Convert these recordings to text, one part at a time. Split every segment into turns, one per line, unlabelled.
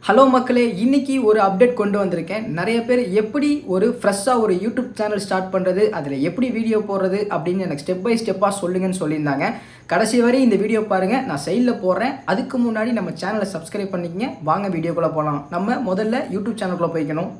Hello மக்களே, இன்னைக்கு ஒரு அப்டேட் கொண்டு வந்திருக்கேன். நிறைய பேர் எப்படி ஒரு ஃப்ரெஷ்ஷாக ஒரு யூடியூப் சேனல் ஸ்டார்ட் பண்ணுறது, அதில் எப்படி வீடியோ போடுறது அப்படின்னு எனக்கு ஸ்டெப் பை ஸ்டெப்பாக சொல்லுங்கன்னு சொல்லியிருந்தாங்க. கடைசி வரை இந்த வீடியோ பாருங்கள், நான் சைடில் போடுறேன். அதுக்கு முன்னாடி நம்ம சேனலை சப்ஸ்கிரைப் பண்ணிக்கங்க. வாங்க வீடியோக்குள்ளே போகலாம். நம்ம முதல்ல யூடியூப் சேனலுக்குள்ளே போய்க்கணும்.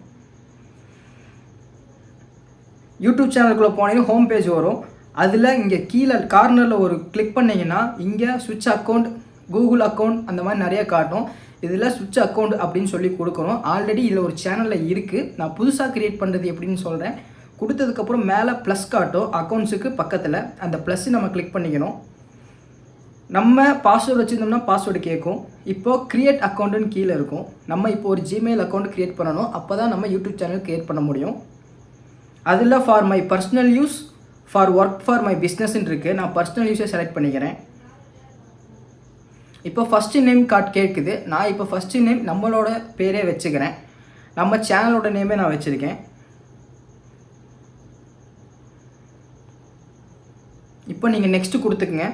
யூடியூப் சேனலுக்குள்ளே போனீங்கன்னா ஹோம் பேஜ் வரும். அதில் இங்கே கீழே கார்னரில் ஒரு கிளிக் பண்ணிங்கன்னா இங்கே ஸ்விட்ச் அக்கௌண்ட், கூகுள் அக்கௌண்ட் அந்த மாதிரி நிறைய காட்டும். இதில் ஸ்விட்ச் அக்கௌண்ட் அப்படின்னு சொல்லி கொடுக்கணும். ஆல்ரெடி இதில் ஒரு சேனலில் இருக்குது. நான் புதுசாக க்ரியேட் பண்ணுறது எப்படின்னு சொல்கிறேன். கொடுத்ததுக்கப்புறம் மேலே ப்ளஸ் காட்டும் அக்கௌண்ட்ஸுக்கு பக்கத்தில். அந்த ப்ளஸ் நம்ம கிளிக் பண்ணிக்கணும். நம்ம பாஸ்வேர்டு வச்சுருந்தோம்னா பாஸ்வேர்டு கேட்கும். இப்போது க்ரியேட் அக்கௌண்ட்டுன்னு கீழே இருக்கும். நம்ம இப்போ ஒரு ஜிமெயில் அக்கௌண்ட் க்ரியேட் பண்ணணும். அப்போ தான் நம்ம யூடியூப் சேனல் க்ரியேட் பண்ண முடியும். அதில் for my personal use, for work, for my பிஸ்னஸ்ன்னு இருக்குது. நான் பர்சனல் யூஸை செலக்ட் பண்ணிக்கிறேன். இப்போ ஃபஸ்ட்டு நேம் கார்டு கேட்குது. நான் இப்போ ஃபஸ்ட்டு நேம் நம்மளோட பேரே வச்சுக்கிறேன். நம்ம சேனலோட நேமே நான் வச்சுருக்கேன். இப்போ நீங்கள் நெக்ஸ்ட்டு கொடுத்துக்குங்க.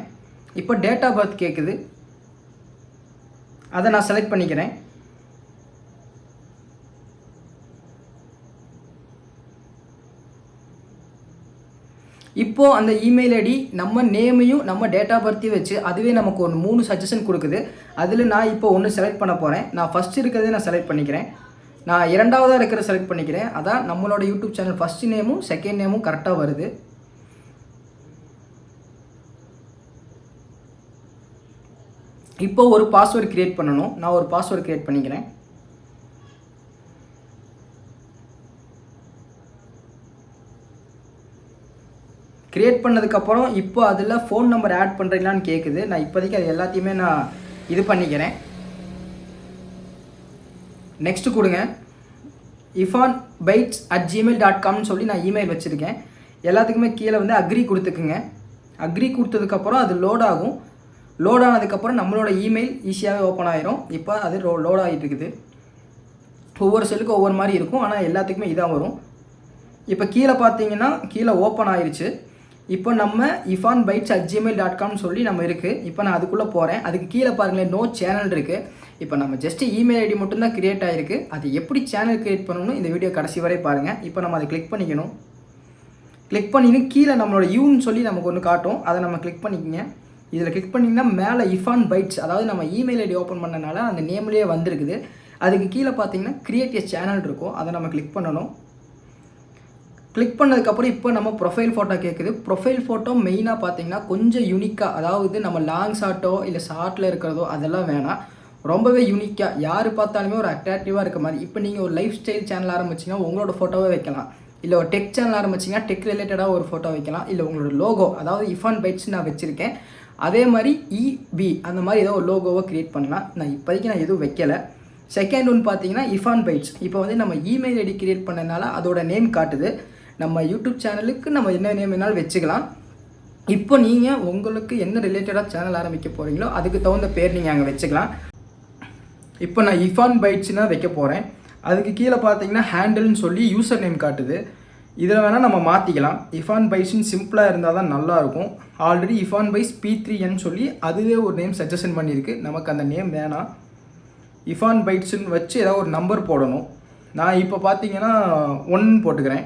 இப்போ டேட் ஆஃப் பர்த் கேட்குது. அதை நான் செலக்ட் பண்ணிக்கிறேன். இப்போது அந்த இமெயில் ஐடி நம்ம நேமையும் நம்ம டேட் ஆஃப் பர்த்தையும் வச்சு அதுவே நமக்கு ஒரு 3 சஜஷன் கொடுக்குது. அதில் நான் இப்போ ஒன்று செலக்ட் பண்ண போகிறேன். நான் ஃபஸ்ட்டு இருக்கிறதே நான் செலக்ட் பண்ணிக்கிறேன். நான் இரண்டாவதாக இருக்கிற செலக்ட் பண்ணிக்கிறேன். அதான் நம்மளோட யூடியூப் சேனல் ஃபஸ்ட்டு நேமும் செகண்ட் நேமும் கரெக்டாக வருது. இப்போ ஒரு பாஸ்வேர்டு க்ரியேட் பண்ணணும். நான் ஒரு பாஸ்வேர்டு க்ரியேட் பண்ணிக்கிறேன். க்ரியேட் பண்ணதுக்கப்புறம் இப்போ அதில் ஃபோன் நம்பர் ஆட் பண்ணுறீங்களான்னு கேட்குது. நான் இப்போதைக்கு அது எல்லாத்தையுமே நான் இது பண்ணிக்கிறேன். நெக்ஸ்ட்டு கொடுங்க. ifanbytes@gmail.comனு சொல்லி நான் இமெயில் வச்சுருக்கேன். எல்லாத்துக்குமே கீழே வந்து அக்ரி கொடுத்துக்குங்க. அக்ரி கொடுத்ததுக்கப்புறம் அது லோட் ஆகும். லோட் ஆனதுக்கப்புறம் நம்மளோட இமெயில் ஈஸியாகவே ஓப்பன் ஆகிரும். இப்போ அது லோட் ஆகிட்டு இருக்குது. ஒவ்வொரு செல்லுக்கும் ஒவ்வொரு மாதிரி இருக்கும். ஆனால் எல்லாத்துக்குமே இதான் வரும். இப்போ கீழே பார்த்தீங்கன்னா கீழே ஓப்பன் ஆயிடுச்சு. இப்போ நம்ம ifanbytes@gmail.comனு சொல்லி நம்ம இருக்குது. இப்போ நான் அதுக்குள்ளே போகிறேன். அதுக்கு கீழே பாருங்களேன், நோ சேனல் இருக்குது. இப்போ நம்ம ஜஸ்ட்டு இமெயில் ஐடி மட்டும்தான் க்ரியேட் ஆகிருக்கு. அது எப்படி சேனல் க்ரியேட் பண்ணணும்னு இந்த வீடியோ கடைசி வரை பாருங்கள். இப்போ நம்ம அதை கிளிக் பண்ணிக்கணும். கிளிக் பண்ணின்னு கீழே நம்மளோட யூன்னு சொல்லி நமக்கு ஒன்று காட்டும். அதை நம்ம கிளிக் பண்ணிக்கோங்க. இதில் கிளிக் பண்ணிங்கன்னா மேலே ifanbytes, அதாவது நம்ம இமெயில் ஐடி ஓப்பன் பண்ணனால அந்த நேம்லேயே வந்திருக்குது. அதுக்கு கீழே பார்த்தீங்கன்னா க்ரியேட் எ சேனல் இருக்கும். அதை நம்ம கிளிக் பண்ணணும். கிளிக் பண்ணதுக்கப்புறம் இப்போ நம்ம ப்ரொஃபைல் ஃபோட்டோ கேட்குது. ப்ரொஃபைல் ஃபோட்டோ மெயினாக பார்த்தீங்கன்னா கொஞ்சம் யூனிக்காக, அதாவது நம்ம லாங் ஷார்ட்டோ இல்லை ஷார்ட்டில் இருக்கிறதோ அதெல்லாம் வேணாம். ரொம்பவே யூனிக்காக யார் பார்த்தாலுமே ஒரு அட்ராக்டிவாக இருக்க மாதிரி. இப்போ நீங்கள் ஒரு லைஃப் ஸ்டைல் சேனல் ஆரம்பிச்சிங்கன்னா உங்களோட ஃபோட்டோவே வைக்கலாம். இல்லை ஒரு டெக் சேனல் ஆரம்பிச்சிங்கன்னா டெக் ரிலேட்டடாக ஒரு ஃபோட்டோ வைக்கலாம். இல்லை உங்களோட லோகோ, அதாவது ifanbytes நான் வச்சுருக்கேன். அதே மாதிரி இபி அந்த மாதிரி ஏதோ ஒரு லோகோவை க்ரியேட் பண்ணலாம். நான் இப்போதைக்கு நான் எதுவும் வைக்கலை. செகண்ட் ஒன்று பார்த்தீங்கன்னா ifanbytes. இப்போ வந்து நம்ம இமெயில் ஐடி க்ரியேட் பண்ணனால அதோட நேம் காட்டுது. நம்ம யூடியூப் சேனலுக்கு நம்ம என்ன நேம் வேணாலும் வச்சுக்கலாம். இப்போ நீங்கள் உங்களுக்கு என்ன ரிலேட்டடாக சேனல் ஆரம்பிக்க போகிறீங்களோ அதுக்கு தகுந்த பேர் நீங்கள் அங்கே வச்சுக்கலாம். இப்போ நான் ifanbytesனால் வைக்க போகிறேன். அதுக்கு கீழே பார்த்தீங்கன்னா ஹேண்டில்னு சொல்லி யூசர் நேம் காட்டுது. இதில் வேணால் நம்ம மாற்றிக்கலாம். ifanbytesன்னு சிம்பிளாக இருந்தால் தான் நல்லாயிருக்கும். ஆல்ரெடி ifanbytes P3N சொல்லி அதுவே ஒரு நேம் சஜஷன் பண்ணியிருக்கு. நமக்கு அந்த நேம் வேணாம். ifanbytesன்னு வச்சு ஏதாவது ஒரு நம்பர் போடணும். நான் இப்போ பார்த்தீங்கன்னா 1 போட்டுக்கிறேன்.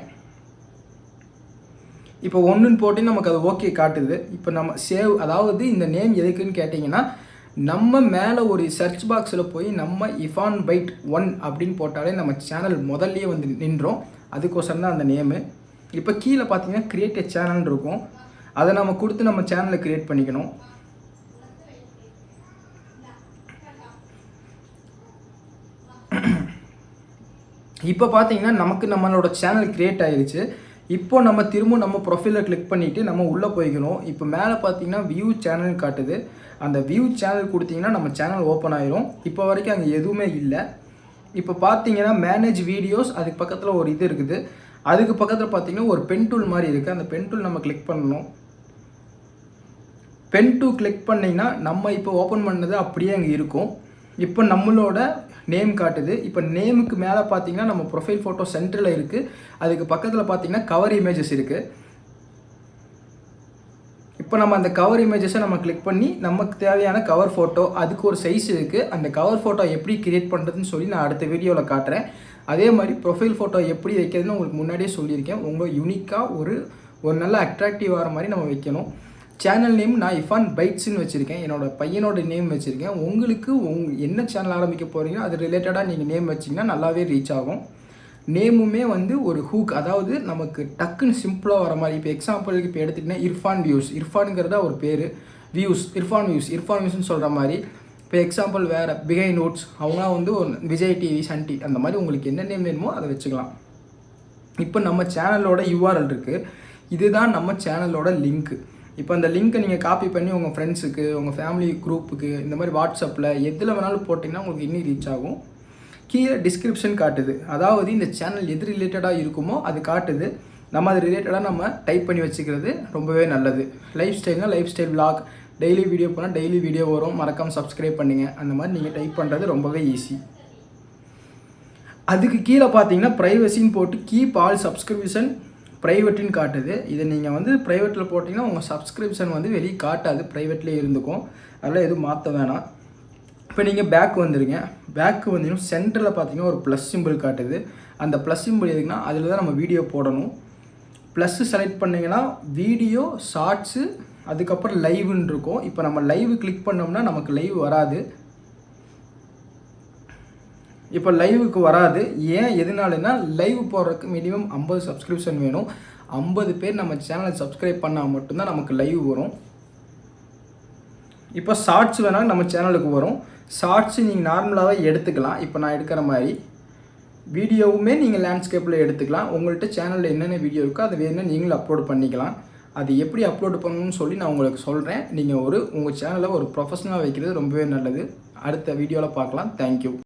இப்போ 1ன்னு போட்டு நமக்கு அது ஓகே காட்டுது. இப்போ நம்ம சேவ், அதாவது இந்த நேம் எதுக்குன்னு கேட்டிங்கன்னா நம்ம மேலே ஒரு சர்ச் பாக்ஸில் போய் நம்ம ifanbyte1 அப்படின்னு போட்டாலே நம்ம சேனல் முதல்லையே வந்து நின்றோம். அதுக்கோசரம் தான் அந்த நேமு. இப்போ கீழே பார்த்தீங்கன்னா க்ரியேட் எ சேனல் இருக்கும். அதை நம்ம கொடுத்து நம்ம சேனலை க்ரியேட் பண்ணிக்கணும். இப்போ பார்த்தீங்கன்னா நமக்கு நம்மளோட சேனல் க்ரியேட் ஆகிடுச்சு. இப்போ நம்ம திரும்ப நம்ம ப்ரொஃபைலை கிளிக் பண்ணிவிட்டு நம்ம உள்ளே போய்க்கணும். இப்போ மேலே பார்த்தீங்கன்னா வியூ சேனல் காட்டுது. அந்த வியூ சேனல் கொடுத்தீங்கன்னா நம்ம சேனல் ஓப்பன் ஆகிரும். இப்போ வரைக்கும் அங்கே எதுவுமே இல்லை. இப்போ பார்த்தீங்கன்னா மேனேஜ் வீடியோஸ், அதுக்கு பக்கத்தில் ஒரு இது இருக்குது. அதுக்கு பக்கத்தில் பார்த்தீங்கன்னா ஒரு பென் டூல் மாதிரி இருக்குது. அந்த பென் டூல் நம்ம கிளிக் பண்ணணும். பென் டூ கிளிக் பண்ணிங்கன்னா நம்ம இப்போ ஓப்பன் பண்ணது அப்படியே அங்கே இருக்கும். இப்போ நம்மளோட நேம் காட்டுது. இப்போ நேமுக்கு மேலே பார்த்தீங்கன்னா நம்ம ப்ரொஃபைல் ஃபோட்டோ சென்டரில் இருக்குது. அதுக்கு பக்கத்தில் பார்த்தீங்கன்னா கவர் இமேஜஸ் இருக்குது. இப்போ நம்ம அந்த கவர் இமேஜஸை நம்ம கிளிக் பண்ணி நமக்கு தேவையான கவர் ஃபோட்டோ, அதுக்கு ஒரு சைஸ் இருக்குது. அந்த கவர் ஃபோட்டோ எப்படி கிரியேட் பண்ணுறதுன்னு சொல்லி நான் அடுத்த வீடியோவில் காட்டுறேன். அதே மாதிரி ப்ரொஃபைல் ஃபோட்டோ எப்படி வைக்கிறதுன்னு உங்களுக்கு முன்னாடியே சொல்லியிருக்கேன். உங்கள் யூனிக்காக ஒரு நல்ல அட்ராக்டிவ் ஆகிற மாதிரி நம்ம வைக்கணும். சேனல் நேம் நான் இஃபான் பைட்ஸ்ன்னு வச்சுருக்கேன். என்னோடய பையனோட நேம் வச்சுருக்கேன். உங்களுக்கு என்ன சேனல் ஆரம்பிக்க போகிறீங்களோ அது ரிலேட்டடாக நீங்கள் நேம் வச்சிங்கன்னா நல்லாவே ரீச் ஆகும். நேமுமே வந்து ஒரு ஹூக், அதாவது நமக்கு டக்குன்னு சிம்பிளாக வர மாதிரி. இப்போ எக்ஸாம்பிளுக்கு இப்போ எடுத்துக்கிட்டீங்கன்னா இர்ஃபான் வியூஸ், இர்ஃபானுங்கிறதா ஒரு பேர், வியூஸ் இர்ஃபான் வியூஸ்ன்னு சொல்கிற மாதிரி. இப்போ எக்ஸாம்பிள் வேறு பிகை நோட்ஸ், அவங்க வந்து ஒரு விஜய் டிவி, சன் டிவி, அந்த மாதிரி உங்களுக்கு என்ன நேம் வேணுமோ அதை வச்சுக்கலாம். இப்போ நம்ம சேனலோட யூஆர்எல் இருக்குது. இதுதான் நம்ம சேனலோட லிங்க்கு. இப்போ அந்த லிங்க்கை நீங்கள் காப்பி பண்ணி உங்கள் ஃப்ரெண்ட்ஸுக்கு, உங்கள் ஃபேமிலி குரூப்புக்கு, இந்த மாதிரி வாட்ஸ்அப்பில் எதில் வேணாலும் போட்டிங்கன்னா உங்களுக்கு இன்னும் ரீச் ஆகும். கீழே டிஸ்கிரிப்ஷன் காட்டுது, அதாவது இந்த சேனல் எது ரிலேட்டடாக இருக்குமோ அது காட்டுது. நம்ம அது ரிலேட்டடாக நம்ம டைப் பண்ணி வச்சுக்கிறது ரொம்பவே நல்லது. லைஃப் ஸ்டைல்னால் lifestyle vlog, daily video போனால் டெய்லி வீடியோ வரும், மறக்காமல் சப்ஸ்கிரைப் பண்ணுங்கள். அந்த மாதிரி நீங்கள் டைப் பண்ணுறது ரொம்பவே ஈஸி. அதுக்கு கீழே பார்த்தீங்கன்னா ப்ரைவசின்னு போட்டு கீப் ஆல் சப்ஸ்கிரிப்ஷன் ப்ரைவேட்டுன்னு காட்டுது. இதை நீங்கள் வந்து ப்ரைவேட்டில் போட்டிங்கன்னா உங்கள் சப்ஸ்கிரிப்ஷன் வந்து வெளியே காட்டாது, ப்ரைவேட்லேயே இருந்துக்கும். அதெல்லாம் எதுவும் மாற்ற வேணாம். இப்போ நீங்கள் பேக் வந்துடுங்க. பேக்கு வந்தீங்கன்னா சென்டரில் பார்த்தீங்கன்னா ஒரு ப்ளஸ் சிம்பிள் காட்டுது. அந்த ப்ளஸ் சிம்பிள் எதுக்குன்னா அதில் தான் நம்ம வீடியோ போடணும். ப்ளஸ்ஸு செலக்ட் பண்ணிங்கன்னா வீடியோ, ஷார்ட்ஸு, அதுக்கப்புறம் லைவ்னு இருக்கும். இப்போ நம்ம லைவ் கிளிக் பண்ணோம்னா நமக்கு லைவ் வராது. இப்போ லைவுக்கு வராது. ஏன் எதனாலனா லைவ் போடுறதுக்கு மினிமம் 50 சப்ஸ்கிரிப்ஷன் வேணும். 50 பேர் நம்ம சேனலை சப்ஸ்கிரைப் பண்ணால் மட்டும்தான் நமக்கு லைவ் வரும். இப்போ ஷார்ட்ஸ் வேணாலும் நம்ம சேனலுக்கு வரும். ஷார்ட்ஸு நீங்கள் நார்மலாகவே எடுத்துக்கலாம். இப்போ நான் எடுக்கிற மாதிரி வீடியோவுமே நீங்கள் லேண்ட்ஸ்கேப்பில் எடுத்துக்கலாம். உங்கள்கிட்ட சேனலில் என்னென்ன வீடியோ இருக்கோ அதை வேணும்னா நீங்களும் அப்லோட் பண்ணிக்கலாம். அது எப்படி அப்லோட் பண்ணணும்னு சொல்லி நான் உங்களுக்கு சொல்கிறேன். நீங்கள் உங்கள் சேனலை ஒரு ப்ரொஃபஷனலாக வைக்கிறது ரொம்பவே நல்லது. அடுத்த வீடியோவில் பார்க்கலாம். தேங்க்யூ.